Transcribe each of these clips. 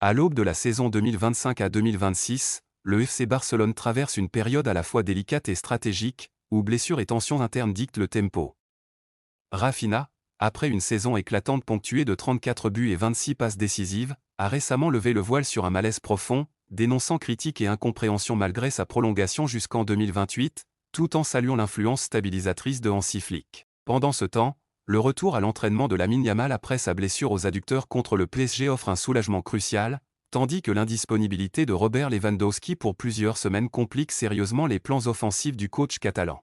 À l'aube de la saison 2025 à 2026, le FC Barcelone traverse une période à la fois délicate et stratégique, où blessures et tensions internes dictent le tempo. Raphinha, après une saison éclatante ponctuée de 34 buts et 26 passes décisives, a récemment levé le voile sur un malaise profond, dénonçant critiques et incompréhension malgré sa prolongation jusqu'en 2028, tout en saluant l'influence stabilisatrice de Hansi Flick. Pendant ce temps, le retour à l'entraînement de Lamine Yamal après sa blessure aux adducteurs contre le PSG offre un soulagement crucial, tandis que l'indisponibilité de Robert Lewandowski pour plusieurs semaines complique sérieusement les plans offensifs du coach catalan.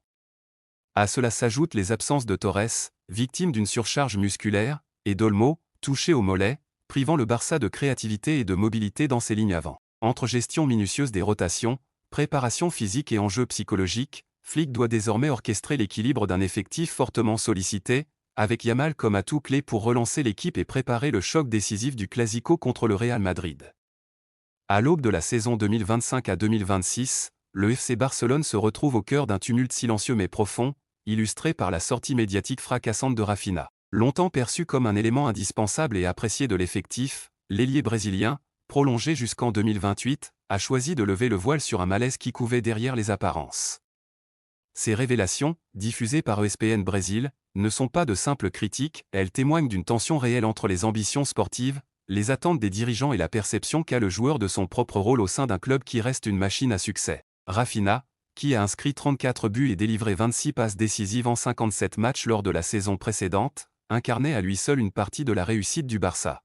À cela s'ajoutent les absences de Torres, victime d'une surcharge musculaire, et d'Olmo, touché au mollet, privant le Barça de créativité et de mobilité dans ses lignes avant. Entre gestion minutieuse des rotations, préparation physique et enjeux psychologiques, Flick doit désormais orchestrer l'équilibre d'un effectif fortement sollicité, avec Yamal comme atout clé pour relancer l'équipe et préparer le choc décisif du Clasico contre le Real Madrid. À l'aube de la saison 2025 à 2026, le FC Barcelone se retrouve au cœur d'un tumulte silencieux mais profond, illustré par la sortie médiatique fracassante de Raphinha. Longtemps perçu comme un élément indispensable et apprécié de l'effectif, l'ailier brésilien, prolongé jusqu'en 2028, a choisi de lever le voile sur un malaise qui couvait derrière les apparences. Ces révélations, diffusées par ESPN Brésil, ne sont pas de simples critiques, elles témoignent d'une tension réelle entre les ambitions sportives, les attentes des dirigeants et la perception qu'a le joueur de son propre rôle au sein d'un club qui reste une machine à succès. Raphinha, qui a inscrit 34 buts et délivré 26 passes décisives en 57 matchs lors de la saison précédente, incarnait à lui seul une partie de la réussite du Barça.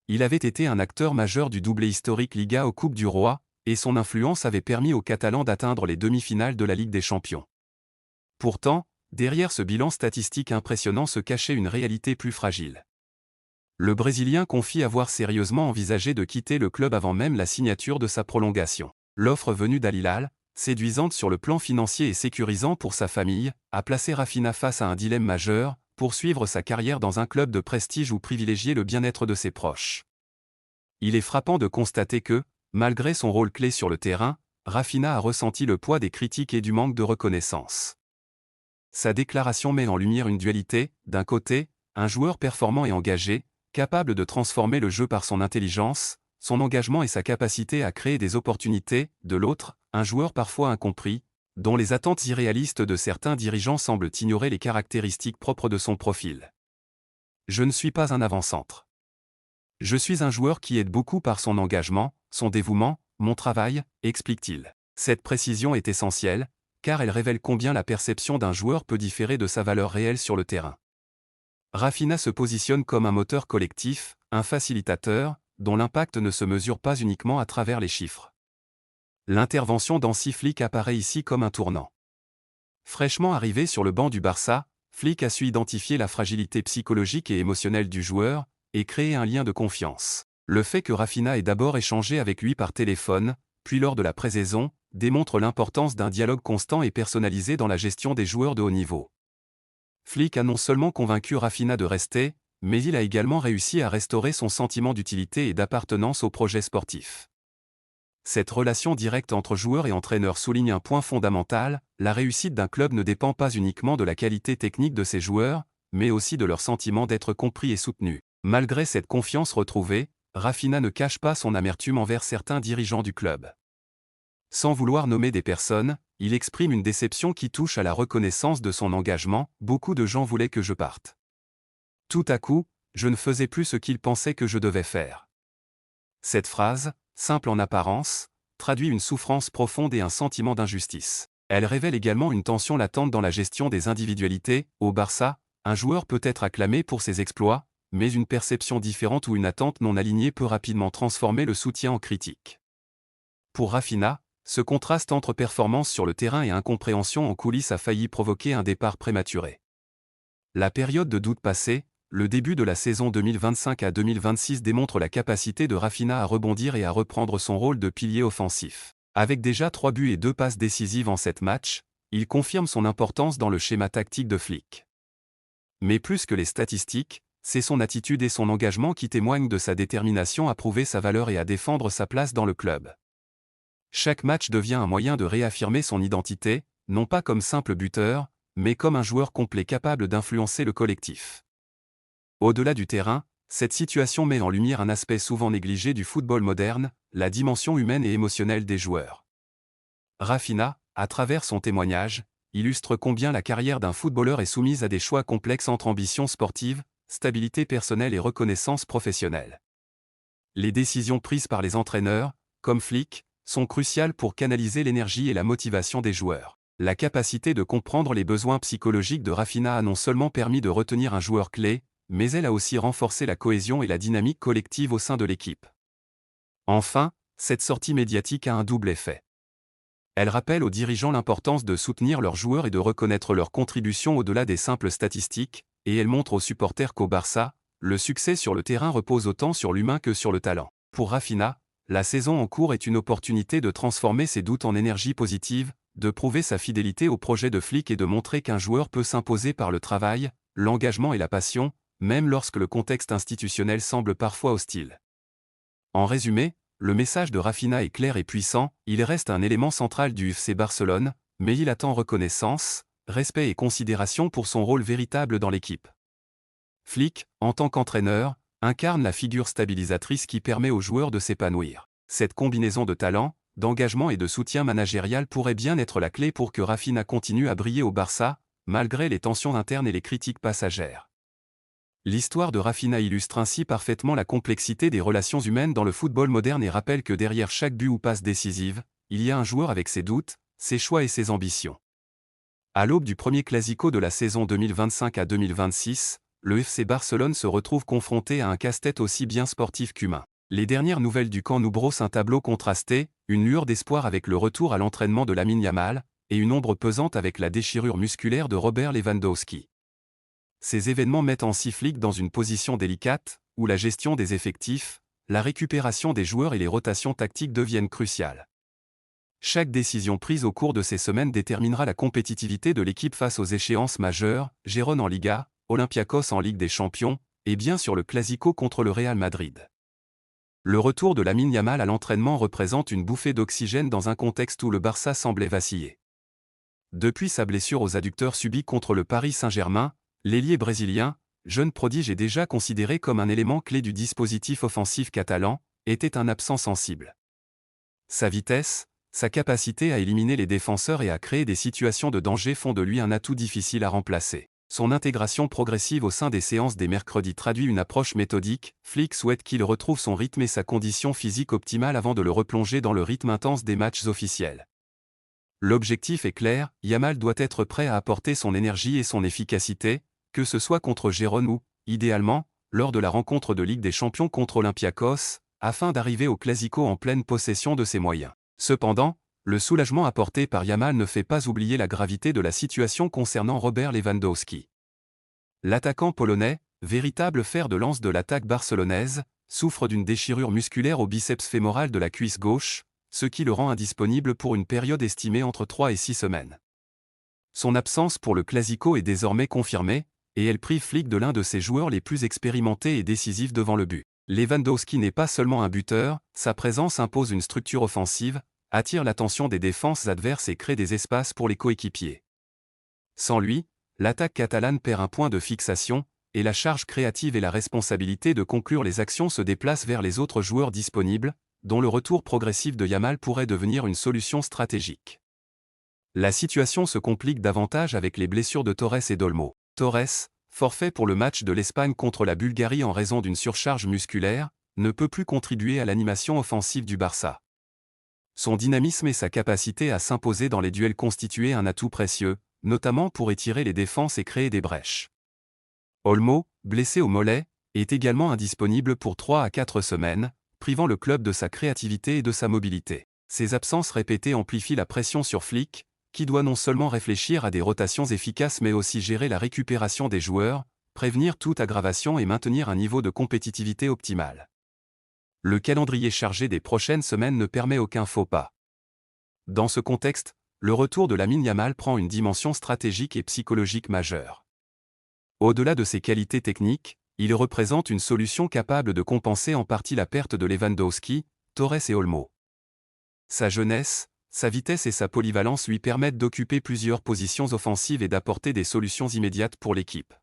Il avait été un acteur majeur du doublé historique Liga aux Coupes du Roi, et son influence avait permis aux Catalans d'atteindre les demi-finales de la Ligue des Champions. Pourtant, derrière ce bilan statistique impressionnant se cachait une réalité plus fragile. Le Brésilien confie avoir sérieusement envisagé de quitter le club avant même la signature de sa prolongation. L'offre venue d'Al Hilal, séduisante sur le plan financier et sécurisant pour sa famille, a placé Raphinha face à un dilemme majeur, poursuivre sa carrière dans un club de prestige ou privilégier le bien-être de ses proches. Il est frappant de constater que, malgré son rôle clé sur le terrain, Raphinha a ressenti le poids des critiques et du manque de reconnaissance. Sa déclaration met en lumière une dualité, d'un côté, un joueur performant et engagé, capable de transformer le jeu par son intelligence, son engagement et sa capacité à créer des opportunités, de l'autre, un joueur parfois incompris, dont les attentes irréalistes de certains dirigeants semblent ignorer les caractéristiques propres de son profil. Je ne suis pas un avant-centre. Je suis un joueur qui aide beaucoup par son engagement, son dévouement, mon travail, explique-t-il. Cette précision est essentielle, car elle révèle combien la perception d'un joueur peut différer de sa valeur réelle sur le terrain. Raphinha se positionne comme un moteur collectif, un facilitateur, dont l'impact ne se mesure pas uniquement à travers les chiffres. L'intervention d'Hansi Flick apparaît ici comme un tournant. Fraîchement arrivé sur le banc du Barça, Flick a su identifier la fragilité psychologique et émotionnelle du joueur, et créer un lien de confiance. Le fait que Raphinha ait d'abord échangé avec lui par téléphone, puis lors de la pré-saison, démontre l'importance d'un dialogue constant et personnalisé dans la gestion des joueurs de haut niveau. Flick a non seulement convaincu Raphinha de rester, mais il a également réussi à restaurer son sentiment d'utilité et d'appartenance au projet sportif. Cette relation directe entre joueur et entraîneur souligne un point fondamental, la réussite d'un club ne dépend pas uniquement de la qualité technique de ses joueurs, mais aussi de leur sentiment d'être compris et soutenu. Malgré cette confiance retrouvée, Raphinha ne cache pas son amertume envers certains dirigeants du club. Sans vouloir nommer des personnes, il exprime une déception qui touche à la reconnaissance de son engagement, beaucoup de gens voulaient que je parte. Tout à coup, je ne faisais plus ce qu'ils pensaient que je devais faire. Cette phrase, simple en apparence, traduit une souffrance profonde et un sentiment d'injustice. Elle révèle également une tension latente dans la gestion des individualités. Au Barça, un joueur peut être acclamé pour ses exploits, mais une perception différente ou une attente non alignée peut rapidement transformer le soutien en critique. Pour Raphinha, ce contraste entre performance sur le terrain et incompréhension en coulisses a failli provoquer un départ prématuré. La période de doute passée, le début de la saison 2025 à 2026 démontre la capacité de Raphinha à rebondir et à reprendre son rôle de pilier offensif. Avec déjà 3 buts et 2 passes décisives en 7 matchs, il confirme son importance dans le schéma tactique de Flick. Mais plus que les statistiques, c'est son attitude et son engagement qui témoignent de sa détermination à prouver sa valeur et à défendre sa place dans le club. Chaque match devient un moyen de réaffirmer son identité, non pas comme simple buteur, mais comme un joueur complet capable d'influencer le collectif. Au-delà du terrain, Cette situation met en lumière un aspect souvent négligé du football moderne, la dimension humaine et émotionnelle des joueurs. Raphinha, à travers son témoignage, illustre combien la carrière d'un footballeur est soumise à des choix complexes entre ambition sportive, stabilité personnelle et reconnaissance professionnelle. Les décisions prises par les entraîneurs, comme Flick, sont cruciales pour canaliser l'énergie et la motivation des joueurs. La capacité de comprendre les besoins psychologiques de Raphinha a non seulement permis de retenir un joueur clé, mais elle a aussi renforcé la cohésion et la dynamique collective au sein de l'équipe. Enfin, cette sortie médiatique a un double effet. Elle rappelle aux dirigeants l'importance de soutenir leurs joueurs et de reconnaître leur contribution au-delà des simples statistiques, et elle montre aux supporters qu'au Barça, le succès sur le terrain repose autant sur l'humain que sur le talent. Pour Raphinha, la saison en cours est une opportunité de transformer ses doutes en énergie positive, de prouver sa fidélité au projet de Flick et de montrer qu'un joueur peut s'imposer par le travail, l'engagement et la passion, même lorsque le contexte institutionnel semble parfois hostile. En résumé, le message de Raphinha est clair et puissant, il reste un élément central du FC Barcelone, mais il attend reconnaissance, respect et considération pour son rôle véritable dans l'équipe. Flick, en tant qu'entraîneur, incarne la figure stabilisatrice qui permet aux joueurs de s'épanouir. Cette combinaison de talent, d'engagement et de soutien managérial pourrait bien être la clé pour que Raphinha continue à briller au Barça, malgré les tensions internes et les critiques passagères. L'histoire de Raphinha illustre ainsi parfaitement la complexité des relations humaines dans le football moderne et rappelle que derrière chaque but ou passe décisive, il y a un joueur avec ses doutes, ses choix et ses ambitions. À l'aube du premier Clasico de la saison 2025 à 2026, le FC Barcelone se retrouve confronté à un casse-tête aussi bien sportif qu'humain. Les dernières nouvelles du camp nous brossent un tableau contrasté, une lueur d'espoir avec le retour à l'entraînement de Lamine Yamal, et une ombre pesante avec la déchirure musculaire de Robert Lewandowski. Ces événements mettent ainsi Flick dans une position délicate, où la gestion des effectifs, la récupération des joueurs et les rotations tactiques deviennent cruciales. Chaque décision prise au cours de ces semaines déterminera la compétitivité de l'équipe face aux échéances majeures, Gérone en Liga, Olympiakos en Ligue des Champions, et bien sûr le Clasico contre le Real Madrid. Le retour de Lamine Yamal à l'entraînement représente une bouffée d'oxygène dans un contexte où le Barça semblait vaciller. Depuis sa blessure aux adducteurs subie contre le Paris Saint-Germain, l'ailier brésilien, jeune prodige et déjà considéré comme un élément clé du dispositif offensif catalan, était un absent sensible. Sa vitesse, sa capacité à éliminer les défenseurs et à créer des situations de danger font de lui un atout difficile à remplacer. Son intégration progressive au sein des séances des mercredis traduit une approche méthodique. Flick souhaite qu'il retrouve son rythme et sa condition physique optimale avant de le replonger dans le rythme intense des matchs officiels. L'objectif est clair, Yamal doit être prêt à apporter son énergie et son efficacité, que ce soit contre Gérone ou, idéalement, lors de la rencontre de Ligue des Champions contre Olympiakos, afin d'arriver au Clasico en pleine possession de ses moyens. Cependant, le soulagement apporté par Yamal ne fait pas oublier la gravité de la situation concernant Robert Lewandowski. L'attaquant polonais, véritable fer de lance de l'attaque barcelonaise, souffre d'une déchirure musculaire au biceps fémoral de la cuisse gauche, ce qui le rend indisponible pour une période estimée entre 3 et 6 semaines. Son absence pour le Clasico est désormais confirmée, et elle prive Flick de l'un de ses joueurs les plus expérimentés et décisifs devant le but. Lewandowski n'est pas seulement un buteur, sa présence impose une structure offensive, attire l'attention des défenses adverses et crée des espaces pour les coéquipiers. Sans lui, l'attaque catalane perd un point de fixation, et la charge créative et la responsabilité de conclure les actions se déplacent vers les autres joueurs disponibles, dont le retour progressif de Yamal pourrait devenir une solution stratégique. La situation se complique davantage avec les blessures de Torres et d'Olmo. Torres, forfait pour le match de l'Espagne contre la Bulgarie en raison d'une surcharge musculaire, ne peut plus contribuer à l'animation offensive du Barça. Son dynamisme et sa capacité à s'imposer dans les duels constituaient un atout précieux, notamment pour étirer les défenses et créer des brèches. Olmo, blessé au mollet, est également indisponible pour 3 à 4 semaines, privant le club de sa créativité et de sa mobilité. Ces absences répétées amplifient la pression sur Flick, qui doit non seulement réfléchir à des rotations efficaces mais aussi gérer la récupération des joueurs, prévenir toute aggravation et maintenir un niveau de compétitivité optimal. Le calendrier chargé des prochaines semaines ne permet aucun faux pas. Dans ce contexte, le retour de Lamine Yamal prend une dimension stratégique et psychologique majeure. Au-delà de ses qualités techniques, il représente une solution capable de compenser en partie la perte de Lewandowski, Torres et Olmo. Sa jeunesse, sa vitesse et sa polyvalence lui permettent d'occuper plusieurs positions offensives et d'apporter des solutions immédiates pour l'équipe.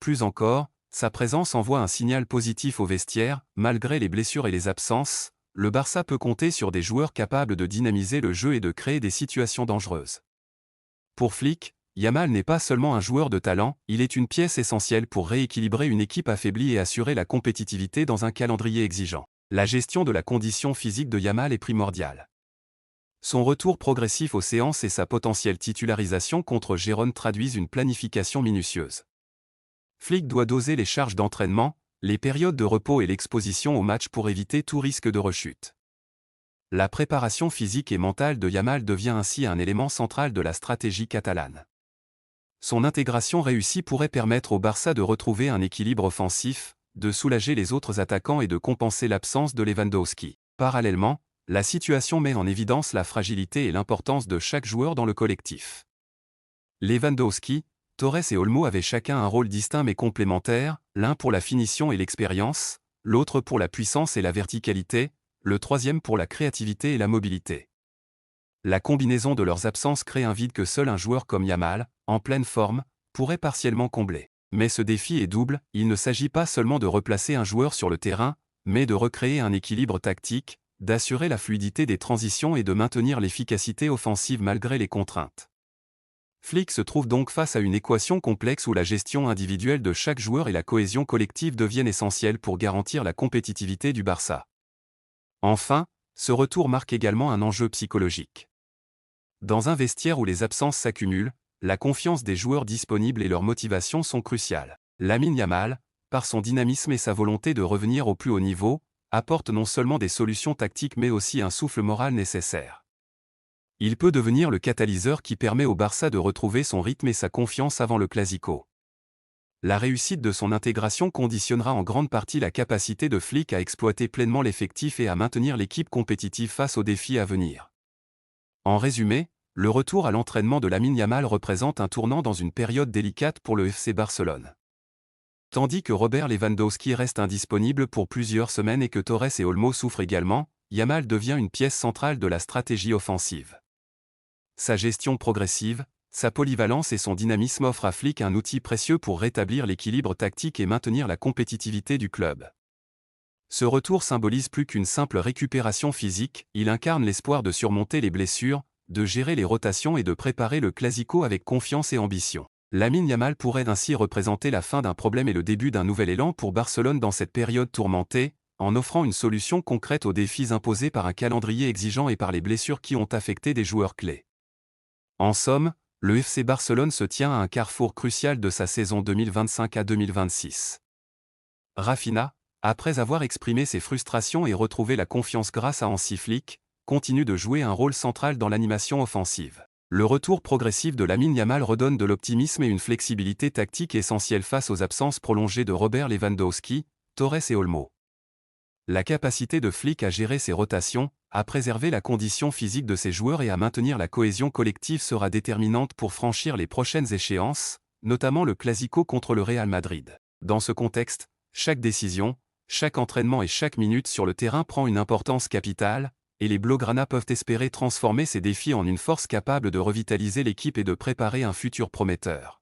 Plus encore, Sa présence envoie un signal positif au vestiaire, malgré les blessures et les absences. Le Barça peut compter sur des joueurs capables de dynamiser le jeu et de créer des situations dangereuses. Pour Flick, Yamal n'est pas seulement un joueur de talent, il est une pièce essentielle pour rééquilibrer une équipe affaiblie et assurer la compétitivité dans un calendrier exigeant. La gestion de la condition physique de Yamal est primordiale. Son retour progressif aux séances et sa potentielle titularisation contre Gérone traduisent une planification minutieuse. Flick doit doser les charges d'entraînement, les périodes de repos et l'exposition au match pour éviter tout risque de rechute. La préparation physique et mentale de Yamal devient ainsi un élément central de la stratégie catalane. Son intégration réussie pourrait permettre au Barça de retrouver un équilibre offensif, de soulager les autres attaquants et de compenser l'absence de Lewandowski. Parallèlement, la situation met en évidence la fragilité et l'importance de chaque joueur dans le collectif. Lewandowski, Torres et Olmo avaient chacun un rôle distinct mais complémentaire, l'un pour la finition et l'expérience, l'autre pour la puissance et la verticalité, le troisième pour la créativité et la mobilité. La combinaison de leurs absences crée un vide que seul un joueur comme Yamal, en pleine forme, pourrait partiellement combler. Mais ce défi est double, il ne s'agit pas seulement de replacer un joueur sur le terrain, mais de recréer un équilibre tactique, d'assurer la fluidité des transitions et de maintenir l'efficacité offensive malgré les contraintes. Flick se trouve donc face à une équation complexe où la gestion individuelle de chaque joueur et la cohésion collective deviennent essentielles pour garantir la compétitivité du Barça. Enfin, ce retour marque également un enjeu psychologique. Dans un vestiaire où les absences s'accumulent, la confiance des joueurs disponibles et leur motivation sont cruciales. Lamine Yamal, par son dynamisme et sa volonté de revenir au plus haut niveau, apporte non seulement des solutions tactiques mais aussi un souffle moral nécessaire. Il peut devenir le catalyseur qui permet au Barça de retrouver son rythme et sa confiance avant le Clasico. La réussite de son intégration conditionnera en grande partie la capacité de Flick à exploiter pleinement l'effectif et à maintenir l'équipe compétitive face aux défis à venir. En résumé, le retour à l'entraînement de Lamine Yamal représente un tournant dans une période délicate pour le FC Barcelone. Tandis que Robert Lewandowski reste indisponible pour plusieurs semaines et que Torres et Olmo souffrent également, Yamal devient une pièce centrale de la stratégie offensive. Sa gestion progressive, sa polyvalence et son dynamisme offrent à Flick un outil précieux pour rétablir l'équilibre tactique et maintenir la compétitivité du club. Ce retour symbolise plus qu'une simple récupération physique, il incarne l'espoir de surmonter les blessures, de gérer les rotations et de préparer le Clasico avec confiance et ambition. Lamine Yamal pourrait ainsi représenter la fin d'un problème et le début d'un nouvel élan pour Barcelone dans cette période tourmentée, en offrant une solution concrète aux défis imposés par un calendrier exigeant et par les blessures qui ont affecté des joueurs clés. En somme, le FC Barcelone se tient à un carrefour crucial de sa saison 2025 à 2026. Rafinha, après avoir exprimé ses frustrations et retrouvé la confiance grâce à Hansi Flick, continue de jouer un rôle central dans l'animation offensive. Le retour progressif de Lamine Yamal redonne de l'optimisme et une flexibilité tactique essentielle face aux absences prolongées de Robert Lewandowski, Torres et Olmo. La capacité de Flick à gérer ses rotations, à préserver la condition physique de ses joueurs et à maintenir la cohésion collective sera déterminante pour franchir les prochaines échéances, notamment le Clasico contre le Real Madrid. Dans ce contexte, chaque décision, chaque entraînement et chaque minute sur le terrain prend une importance capitale, et les Blaugrana peuvent espérer transformer ces défis en une force capable de revitaliser l'équipe et de préparer un futur prometteur.